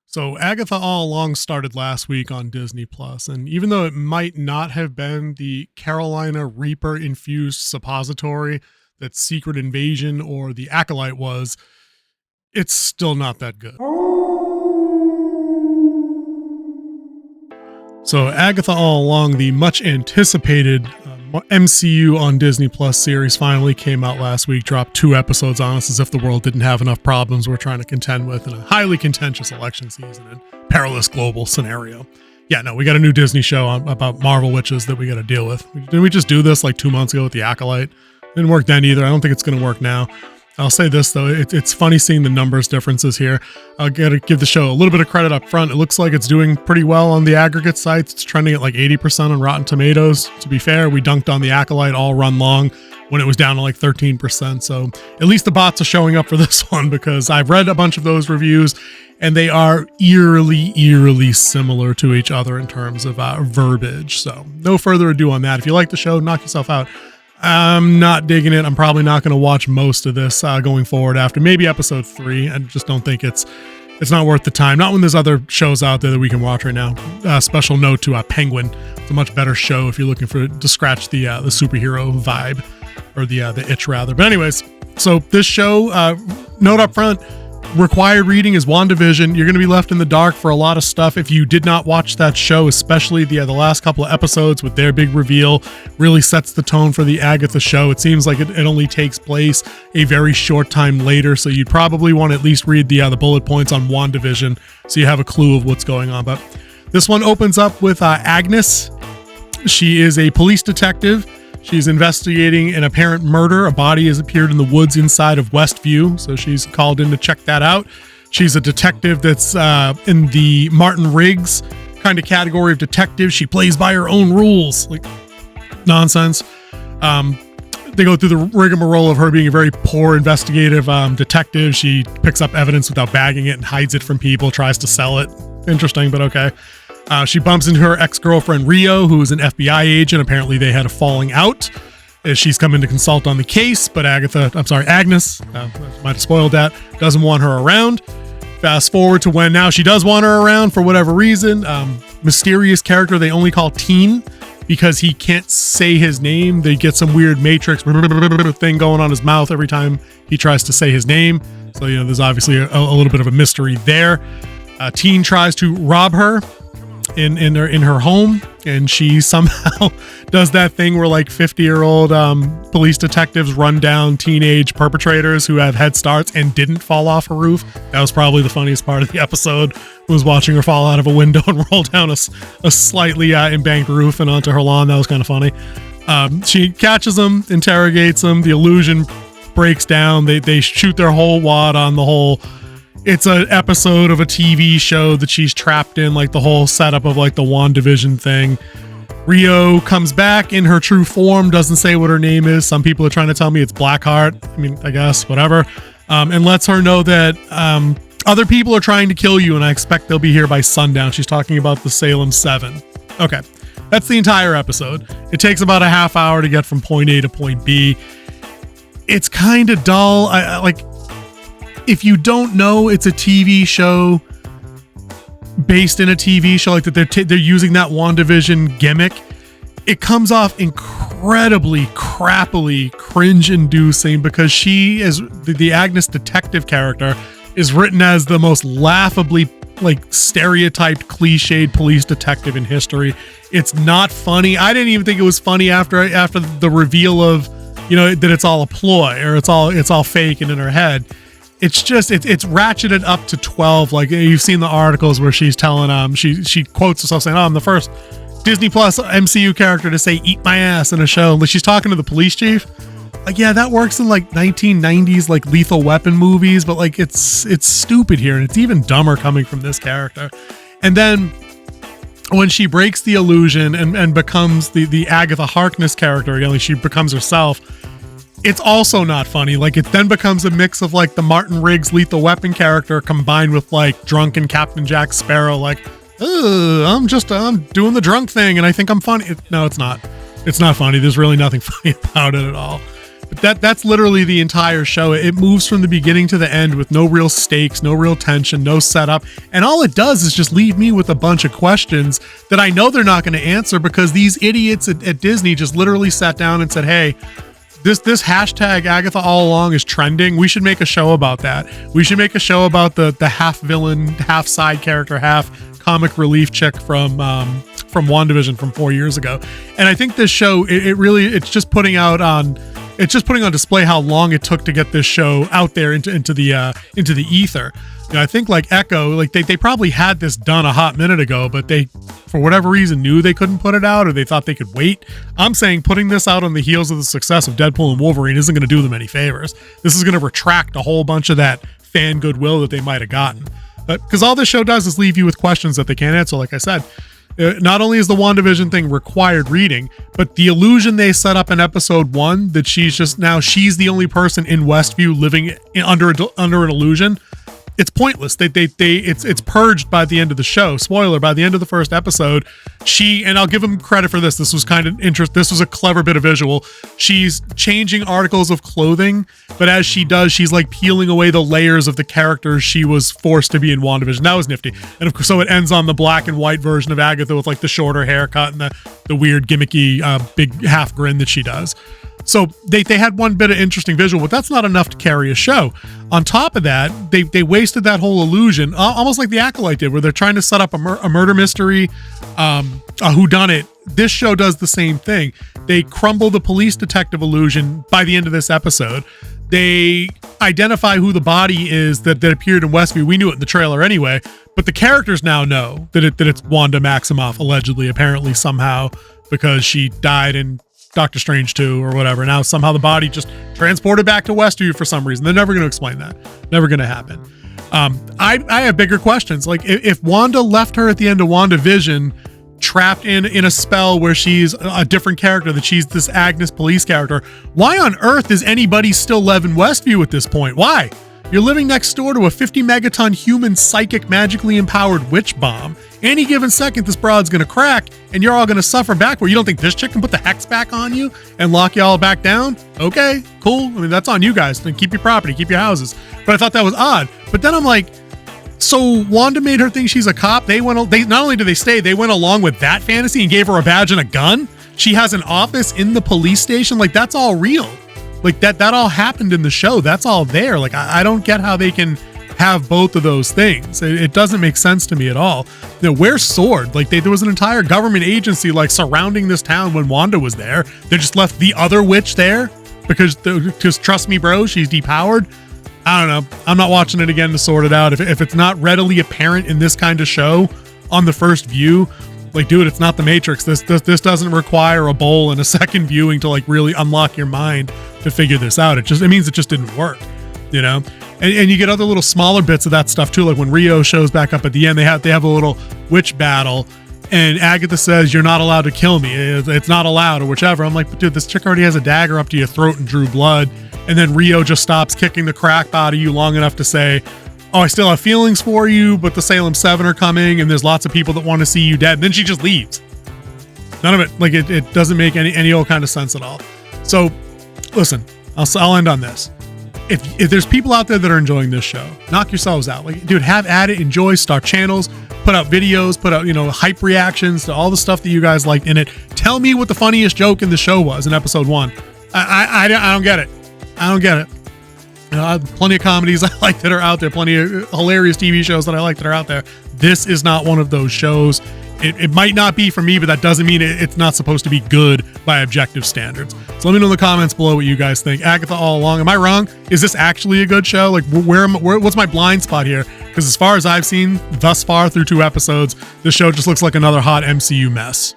So Agatha All Along started last week on Disney Plus, and even though it might not have been the Carolina Reaper infused suppository that Secret Invasion or the Acolyte was, it's still not that good. So Agatha All Along, the much anticipated MCU on Disney Plus series, finally came out last week, dropped 2 episodes on us as if the world didn't have enough problems we're trying to contend with in a highly contentious election season and perilous global scenario. Yeah, no, we got a new Disney show about Marvel witches that we got to deal with. Didn't we just do this like 2 months ago with the Acolyte? Didn't work then either. I don't think it's going to work now. I'll say this, though. It's funny seeing the numbers differences here. I'll gotta give the show a little bit of credit up front. It looks like it's doing pretty well on the aggregate sites. It's trending at like 80% on Rotten Tomatoes. To be fair, we dunked on the Acolyte all run long when it was down to like 13%. So at least the bots are showing up for this one, because I've read a bunch of those reviews and they are eerily similar to each other in terms of verbiage. So no further ado on that. If you like the show, knock yourself out. I'm not digging it. I'm probably not going to watch most of this going forward after maybe episode 3. I just don't think it's not worth the time. Not when there's other shows out there that we can watch right now. Special note to Penguin. It's a much better show if you're looking to scratch the superhero vibe, or the itch rather. But anyways, so this show, note up front, required reading is WandaVision. You're going to be left in the dark for a lot of stuff if you did not watch that show, especially the last couple of episodes with their big reveal. Really sets the tone for the Agatha show. It seems like it only takes place a very short time later, so you'd probably want to at least read the bullet points on WandaVision so you have a clue of what's going on. But this one opens up with Agnes. She is a police detective. She's investigating an apparent murder. A body has appeared in the woods inside of Westview, so she's called in to check that out. She's a detective that's in the Martin Riggs kind of category of detective. She plays by her own rules. Like, nonsense. They go through the rigmarole of her being a very poor investigative detective. She picks up evidence without bagging it and hides it from people, tries to sell it. Interesting, but okay. She bumps into her ex-girlfriend Rio, who is an FBI agent. Apparently they had a falling out as she's come in to consult on the case, but Agnes, might have spoiled that, doesn't want her around. Fast forward to when now she does want her around for whatever reason. Mysterious character they only call Teen because he can't say his name. They get some weird Matrix thing going on his mouth every time he tries to say his name. So, there's obviously a little bit of a mystery there. Teen tries to rob her in her home, and she somehow does that thing where like 50-year-old police detectives run down teenage perpetrators who have head starts and didn't fall off a roof. That was probably the funniest part of the episode, was watching her fall out of a window and roll down a slightly embanked roof and onto her lawn. That was kind of funny. She catches them, interrogates them, the illusion breaks down, they shoot their whole wad on the whole. It's an episode of a TV show that she's trapped in, like the whole setup of like the WandaVision thing. Rio comes back in her true form, doesn't say what her name is. Some people are trying to tell me it's Blackheart. I mean, I guess, whatever. And lets her know that other people are trying to kill you, and I expect they'll be here by sundown. She's talking about the Salem 7. Okay, that's the entire episode. It takes about a half hour to get from point A to point B. It's kind of dull. If you don't know it's a TV show based in a TV show, like that they're using that WandaVision gimmick, it comes off incredibly crappily cringe-inducing, because she is the Agnes detective character is written as the most laughably like stereotyped, cliched police detective in history. It's not funny. I didn't even think it was funny after the reveal of that it's all a ploy, or it's all fake and in her head. It's just it's ratcheted up to 12. Like, you've seen the articles where she's telling she quotes herself saying, I'm the first Disney Plus MCU character to say "eat my ass" in a show. Like, she's talking to the police chief. Like, yeah, that works in like 1990s like Lethal Weapon movies, but like it's stupid here, and it's even dumber coming from this character. And then when she breaks the illusion and becomes the Agatha Harkness character again, like she becomes herself, it's also not funny. Like, it then becomes a mix of like the Martin Riggs Lethal Weapon character combined with like drunken Captain Jack Sparrow. Like, I'm doing the drunk thing and I think I'm funny. No, it's not. It's not funny. There's really nothing funny about it at all. But that's literally the entire show. It moves from the beginning to the end with no real stakes, no real tension, no setup. And all it does is just leave me with a bunch of questions that I know they're not going to answer, because these idiots at Disney just literally sat down and said, hey, this hashtag Agatha all along is trending. We should make a show about that. We should make a show about the half villain, half side character, half comic relief chick from WandaVision from 4 years ago. And I think this show, it's just putting on display how long it took to get this show out there into the ether. I think like Echo, like they probably had this done a hot minute ago, but they, for whatever reason, knew they couldn't put it out, or they thought they could wait. I'm saying putting this out on the heels of the success of Deadpool and Wolverine isn't going to do them any favors. This is going to retract a whole bunch of that fan goodwill that they might have gotten. But because all this show does is leave you with questions that they can't answer, like I said. Not only is the WandaVision thing required reading, but the illusion they set up in episode 1 that she's the only person in Westview living under an illusion. It's pointless. It's purged by the end of the show. Spoiler, by the end of the first episode, and I'll give them credit for this. This was kind of this was a clever bit of visual. She's changing articles of clothing, but as she does, she's like peeling away the layers of the characters she was forced to be in WandaVision. That was nifty. And of course, so it ends on the black and white version of Agatha with like the shorter haircut and the weird gimmicky big half grin that she does. So they had one bit of interesting visual, but that's not enough to carry a show. On top of that, they wasted that whole illusion, almost like the Acolyte did, where they're trying to set up a murder mystery, a whodunit. This show does the same thing. They crumble the police detective illusion by the end of this episode. They identify who the body is that appeared in Westview. We knew it in the trailer anyway, but the characters now know that it's Wanda Maximoff, allegedly, apparently, somehow, because she died in Doctor Strange 2 or whatever. Now somehow the body just transported back to Westview for some reason. They're never going to explain that. Never going to happen. I have bigger questions. Like if Wanda left her at the end of WandaVision trapped in a spell where she's a different character, that she's this Agnes police character, why on earth is anybody still living Westview at this point? Why? You're living next door to a 50 megaton human psychic magically empowered witch bomb. Any given second, this broad's going to crack and you're all going to suffer backward. You don't think this chick can put the hex back on you and lock you all back down? Okay, cool. I mean, that's on you guys. Then keep your property, keep your houses. But I thought that was odd. But then I'm like, so Wanda made her think she's a cop. They not only did they stay, they went along with that fantasy and gave her a badge and a gun. She has an office in the police station. Like, that's all real. Like that all happened in the show. That's all there. Like, I don't get how they can have both of those things. It doesn't make sense to me at all. You know, where's Sword? Like there was an entire government agency like surrounding this town when Wanda was there. They just left the other witch there because trust me, bro, she's depowered. I don't know. I'm not watching it again to sort it out. If it's not readily apparent in this kind of show on the first view, like, dude, it's not the Matrix. This doesn't require a bowl and a second viewing to like really unlock your mind to figure this out. It means it just didn't work, you know? And you get other little smaller bits of that stuff too. Like when Rio shows back up at the end, they have a little witch battle and Agatha says, "You're not allowed to kill me. It's not allowed," or whichever. I'm like, but dude, this chick already has a dagger up to your throat and drew blood. And then Rio just stops kicking the crap out of you long enough to say, "Oh, I still have feelings for you, but the Salem 7 are coming and there's lots of people that want to see you dead." And then she just leaves. None of it, like it doesn't make any old kind of sense at all. So listen, I'll end on this. If there's people out there that are enjoying this show, knock yourselves out. Like, dude, have at it, enjoy, start channels, put out videos, put out, hype reactions to all the stuff that you guys liked in it. Tell me what the funniest joke in the show was in episode 1. I don't get it. I don't get it. I have plenty of comedies I like that are out there, plenty of hilarious TV shows that I like that are out there. This is not one of those shows. It might not be for me, but that doesn't mean it's not supposed to be good by objective standards. So let me know in the comments below what you guys think. Agatha all along. Am I wrong? Is this actually a good show? Like, what's my blind spot here? Because as far as I've seen thus far through 2 episodes, this show just looks like another hot MCU mess.